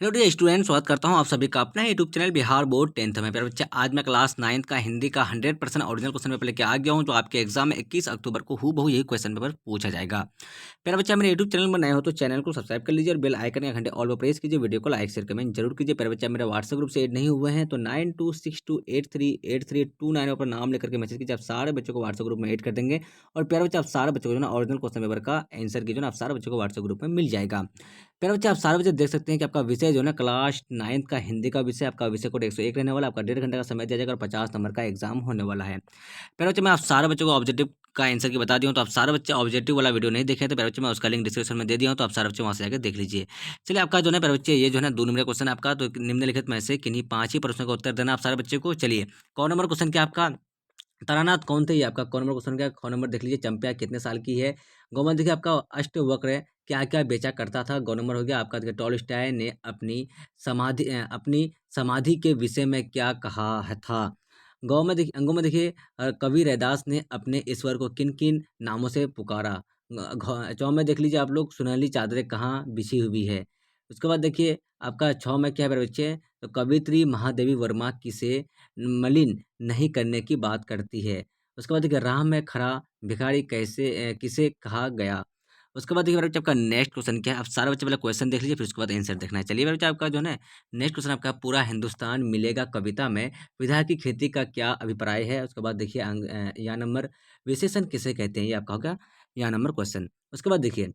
Hello dear student, स्वागत करता हूं आप सभी का अपना YouTube channel Bihar board 10th में। प्यारे बच्चे, आज मैं क्लास 9th का हिंदी का 100% ओरिजिनल क्वेश्चन पेपर लेके आ गया हूं, जो आपके एग्जाम में 21 अक्टूबर को हूबहू यही क्वेश्चन पेपर पूछा जाएगा। प्यारे बच्चे, मेरे यूट्यूब चैनल में नए हो तो चैनल को सब्सक्राइब कर लीजिए और बेल आइकन या घंटे ऑल पर प्रेस कीजिए। वीडियो को लाइक शेयर कमेंट जरूर कीजिए। प्यारे बच्चे, मेरे व्हाट्सएप ग्रुप से ऐड नहीं हुए हैं तो 9262838329 पर नाम लेकर के मैसेज कीजिए। आप सारे बच्चों को व्हाट्सएप ग्रुप में ऐड कर देंगे। और प्यारे बच्चे, आप सारे बच्चों को जो ना ओरिजिनल क्वेश्चन पेपर का आंसर की जो ना आप सारे बच्चों को व्हाट्सएप ग्रुप में मिल जाएगा। प्यारे बच्चे, आप सारे बच्चे देख सकते हैं कि आपका विषय जो है ना क्लास 9th का हिंदी का विषय, आपका विषय कोड 101 रहने वाला। आपका 1.5 घंटे का समय दिया जाएगा और 50 नंबर का एग्जाम होने वाला है। प्यारे बच्चे, मैं आप सारे बच्चों को ऑब्जेक्टिव का आंसर की बता दिया हूँ, तो आप सारे बच्चे ऑब्जेक्टिव वाला वीडियो नहीं देखे तो प्यारे बच्चे मैं उसका लिंक डिस्क्रिप्शन में दे दिया हूँ, तो आप सारे बच्चे वहाँ से जाकर देख लीजिए। चलिए, आपका जो है प्यारे बच्चे ये जो है ना 2 नंबर का क्वेश्चन आपका, तो निम्नलिखित में से किन्हीं 5 ही प्रश्नों का उत्तर देना आप सारे बच्चे को। चलिए, कौन नंबर क्वेश्चन क्या आपका, तारानाथ कौन थे, ये आपका कौन नंबर क्वेश्चन क्या। खौ नंबर देख लीजिए, चंपा कितने साल की है। गौमन देखिए आपका अष्टवक्र क्या क्या बेचा करता था। गौ नंबर हो गया आपका देखिए, टॉलस्टॉय ने अपनी समाधि के विषय में क्या कहा है था। गौ में देखिए, अंगों में देखिए, कवि रैदास ने अपने ईश्वर को किन किन नामों से पुकारा। चौ में देख लीजिए आप लोग, सुनहली चादरें कहाँ बिछी हुई है। उसके बाद देखिए आपका छौ में क्या है मेरे बच्चे, तो कवित्री महादेवी वर्मा किसे मलिन नहीं करने की बात करती है। उसके बाद देखिए, राह में खड़ा भिखारी किसे कहा गया। उसके बाद देखिए मेरे बच्चे, आपका नेक्स्ट क्वेश्चन क्या है। आप सारे बच्चे पहले क्वेश्चन देख लीजिए, फिर उसके बाद आंसर देखना है। चलिए मेरे बच्चे, आपका जो है ना नेक्स्ट क्वेश्चन आपका, पूरा हिंदुस्तान मिलेगा कविता में विधायक की खेती का क्या अभिप्राय है। उसके बाद देखिए या नंबर, विशेषण किसे कहते हैं, ये आपका होगा या नंबर क्वेश्चन। उसके बाद देखिए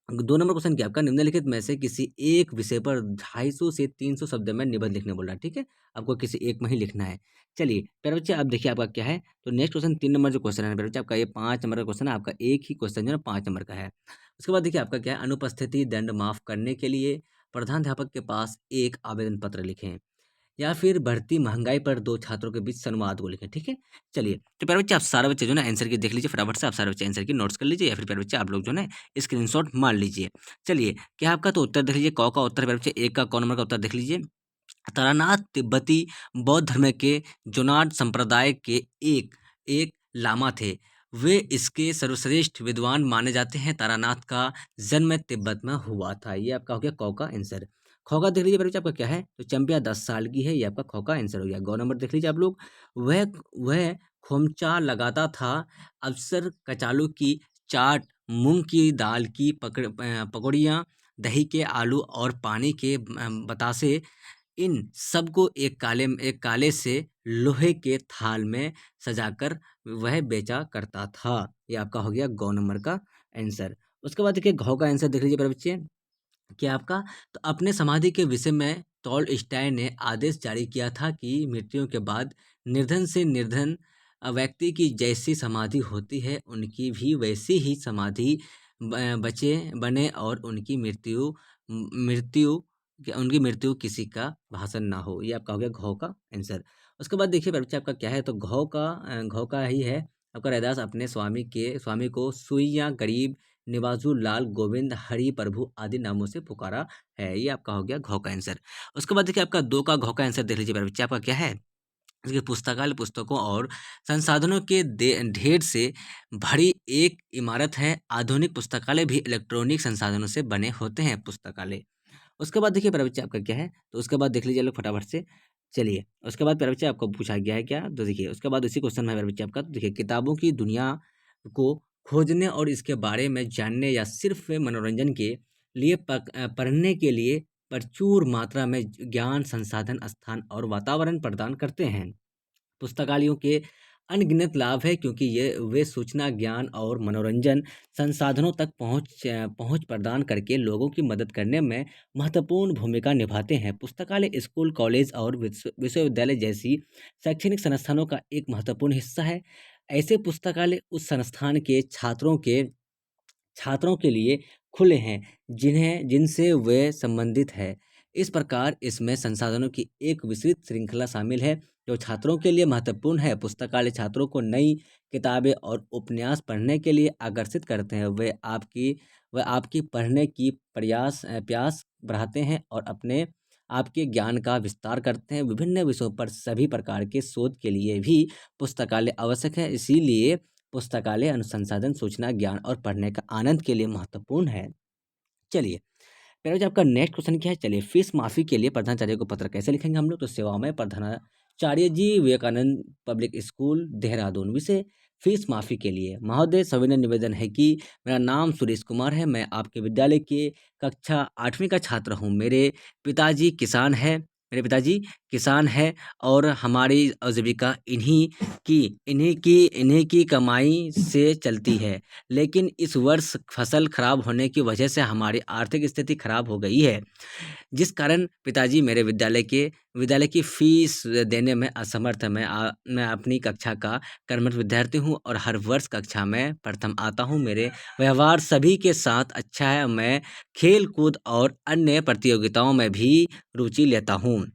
2 नंबर क्वेश्चन क्या आपका, निम्नलिखित में से किसी एक विषय पर 250 से 300 शब्द में निबंध लिखने बोला है। ठीक है, आपको किसी एक में ही लिखना है। चलिए प्यारे बच्चे, अब देखिए आपका क्या है, तो नेक्स्ट क्वेश्चन 3 नंबर जो क्वेश्चन है प्यारे बच्चे, आपका ये 5 नंबर का क्वेश्चन है। आपका एक ही क्वेश्चन जो है 5 नंबर का है। उसके बाद देखिए आपका क्या है, अनुपस्थिति दंड माफ करने के लिए प्रधानाध्यापक के पास एक आवेदन पत्र लिखें, या फिर बढ़ती महंगाई पर 2 छात्रों के बीच संवाद को लिखें। ठीक है, चलिए, तो प्यारे बच्चे, आप सारे बच्चे जो है ना आंसर की देख लीजिए फटाफट से। आप सारे बच्चे आंसर की नोट्स कर लीजिए, या फिर प्यारे बच्चे आप लोग जो है ना स्क्रीनशॉट मार लीजिए। चलिए, क्या आपका तो उत्तर देख लीजिए, कौ का उत्तर है प्यारे बच्चे, एक का कौ नंबर का उत्तर देख लीजिए। तारानाथ तिब्बती बौद्ध धर्म के जोनाड संप्रदाय के एक एक लामा थे। वे इसके सर्वश्रेष्ठ विद्वान माने जाते हैं। तारानाथ का जन्म तिब्बत में हुआ था। ये आपका हो गया कौ का आंसर। खौ का देख लीजिए बच्चे, आपका क्या है, तो चंपिया 10 साल की है। ये आपका खौ का आंसर हो गया। गौ नंबर देख लीजिए आप लोग, वह वह खोमचा लगाता था। अफसर कचालू की चाट, मूंग की दाल की पकौड़ियाँ, दही के आलू और पानी के बतासे, इन सबको एक काले से लोहे के थाल में सजाकर वह बेचा करता था। ये आपका हो गया गौ नंबर का आंसर। उसके बाद देखिए घौ का आंसर देख लीजिए मेरे बच्चे, क्या आपका, तो अपने समाधि के विषय में टॉलस्टॉय ने आदेश जारी किया था कि मृत्यु के बाद निर्धन से निर्धन व्यक्ति की जैसी समाधि होती है, उनकी भी वैसी ही समाधि बचे बने, और मृत्यु उनकी मृत्यु किसी का भाषण ना हो। ये आपका हो गया घौ का आंसर। उसके बाद देखिए बच्चे, आपका क्या है, तो घौ का ही है आपका, रैदास अपने स्वामी को सुइया गरीब, निवाजू लाल, गोविंद, हरि प्रभु आदि नामों से पुकारा है। ये आपका हो गया घौ का आंसर। उसके बाद देखिए आपका 2 का घौ का आंसर देख लीजिए मेरे बच्चे, आपका क्या है, इसके पुस्तकालय पुस्तकों और संसाधनों के ढेर से भरी एक इमारत है। आधुनिक पुस्तकालय भी इलेक्ट्रॉनिक संसाधनों से बने होते हैं पुस्तकालय। उसके बाद देखिए प्यारे बच्चे, आपका क्या है, तो उसके बाद देख लीजिए लोग फटाफट से। चलिए, उसके बाद प्यारे बच्चे आपको पूछा गया है क्या, तो देखिए उसके बाद इसी क्वेश्चन में प्यारे बच्चे आपका, तो देखिए किताबों की दुनिया को खोजने और इसके बारे में जानने, या सिर्फ मनोरंजन के लिए पढ़ने के लिए प्रचुर मात्रा में ज्ञान संसाधन, स्थान और वातावरण प्रदान करते हैं। पुस्तकालयों के अनगिनत लाभ है, क्योंकि ये वे सूचना, ज्ञान और मनोरंजन संसाधनों तक पहुंच प्रदान करके लोगों की मदद करने में महत्वपूर्ण भूमिका निभाते हैं। पुस्तकालय स्कूल, कॉलेज और विश्वविद्यालय जैसी शैक्षणिक संस्थानों का एक महत्वपूर्ण हिस्सा है। ऐसे पुस्तकालय उस संस्थान के छात्रों के लिए खुले हैं जिनसे वे संबंधित है। इस प्रकार इसमें संसाधनों की एक विस्तृत श्रृंखला शामिल है जो छात्रों के लिए महत्वपूर्ण है। पुस्तकालय छात्रों को नई किताबें और उपन्यास पढ़ने के लिए आकर्षित करते हैं। वे आपकी पढ़ने की प्यास बढ़ाते हैं और अपने आपके ज्ञान का विस्तार करते हैं। विभिन्न विषयों पर सभी प्रकार के शोध के लिए भी पुस्तकालय आवश्यक है। इसीलिए पुस्तकालय अनुसंधान, सूचना, ज्ञान और पढ़ने का आनंद के लिए महत्वपूर्ण है। चलिए, प्यारे बच्चे आपका नेक्स्ट क्वेश्चन क्या है, चलिए फीस माफी के लिए प्रधानाचार्य को पत्र कैसे लिखेंगे हम लोग। तो सेवा में प्रधानाचार्य जी, विवेकानंद पब्लिक स्कूल देहरादून। विषय फीस माफी के लिए महोदय सविनय निवेदन है कि मेरा नाम सुरेश कुमार है, मैं आपके विद्यालय के कक्षा 8वीं का छात्र हूँ। मेरे पिताजी किसान है और हमारी आजीविका इन्हीं की कमाई से चलती है। लेकिन इस वर्ष फसल खराब होने की वजह से हमारी आर्थिक स्थिति खराब हो गई है, जिस कारण पिताजी मेरे विद्यालय की फीस देने में असमर्थ है। मैं अपनी कक्षा का कर्मठ विद्यार्थी हूँ और हर वर्ष कक्षा में प्रथम आता हूँ। मेरे व्यवहार सभी के साथ अच्छा है। मैं खेल कूद और अन्य प्रतियोगिताओं में भी रुचि लेता हूँ।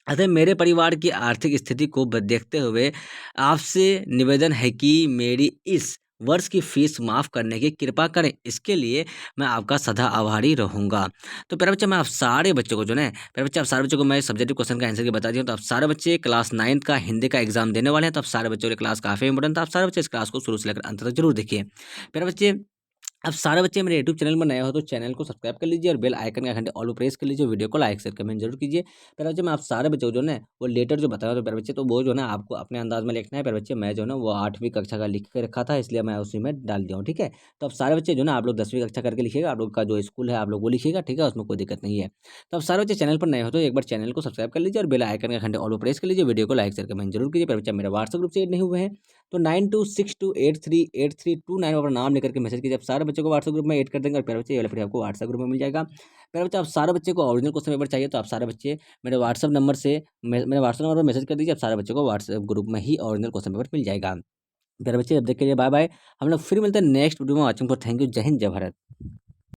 अतः मेरे परिवार की आर्थिक स्थिति को देखते हुए आपसे निवेदन है कि मेरी इस वर्ष की फीस माफ़ करने की कृपा करें। इसके लिए मैं आपका सदा आभारी रहूँगा। तो प्यारे बच्चे, मैं आप सारे बच्चों को जो है प्यारे बच्चे, आप सारे बच्चों को मैं सब्जेक्टिव क्वेश्चन का आंसर की बता दिया हूँ। तो आप सारे बच्चे क्लास 9th का हिंदी का एग्जाम देने वाले हैं। तो आप सारे बच्चों के लिए क्लास काफ़ी इंपॉर्टेंट था। आप सारे बच्चे इस क्लास को शुरू से लेकर अंत तक जरूर देखिए। प्यारे बच्चे, अब सारे बच्चे मेरे यूट्यूब चैनल में नए हो तो चैनल को सब्सक्राइब कर लीजिए और बेल आइकन का घंटे ऑल प्रेस कर लीजिए। वीडियो को लाइक शेयर कमेंट जरूर कीजिए। प्यारे बच्चे, मैं आप सारे बच्चों को जो है वो लेटर जो बताया तो प्यारे बच्चे, तो वो जो है ना आपको अपने अंदाज में लिखना है। प्यारे बच्चे, मैं जो है ना वो 8वीं कक्षा का लिख के रखा था, इसलिए मैं उसी में डाल दिया हूँ। ठीक है, तो अब सारे बच्चे जो ना आप लोग 10वीं कक्षा करके लिखिएगा। आप लोग का जो स्कूल है आप लोग वो लिखिएगा। ठीक है, उसमें कोई दिक्कत नहीं है। तो अब सारे बच्चे चैनल पर नए हो तो एक बार चैनल को सब्सक्राइब कर लीजिए और बेल आइकन का घंटे ऑल प्रेस कर लीजिए। वीडियो को लाइक शेयर कमेंट जरूर कीजिए। प्यारे बच्चे, मेरे व्हाट्सएप ग्रुप से ऐड नहीं हुए हैं तो 9262838329 पर नाम लेकर के मैसेज कीजिए। आप सारे बच्चों को व्हाट्सएप ग्रुप में ऐड कर देंगे और प्यारे बच्चे ये वाला पीडीएफ आपको व्हाट्सएप ग्रुप में मिल जाएगा। प्यारे बच्चे, आप सारे बच्चे को ओरिजिनल क्वेश्चन पेपर चाहिए तो आप सारे बच्चे मेरे व्हाट्सएप नंबर पर मैसेज कर दीजिए। आप सारे बच्चों को व्हाट्सएप ग्रुप में ही ओरिजिनल क्वेश्चन पेपर मिल जाएगा। प्यारे बच्चे, अब देख के लिए बाय बाय। हम लोग फिर मिलते हैं नेक्स्ट वीडियो में। Watching for thank you. जय हिंद, जय भारत।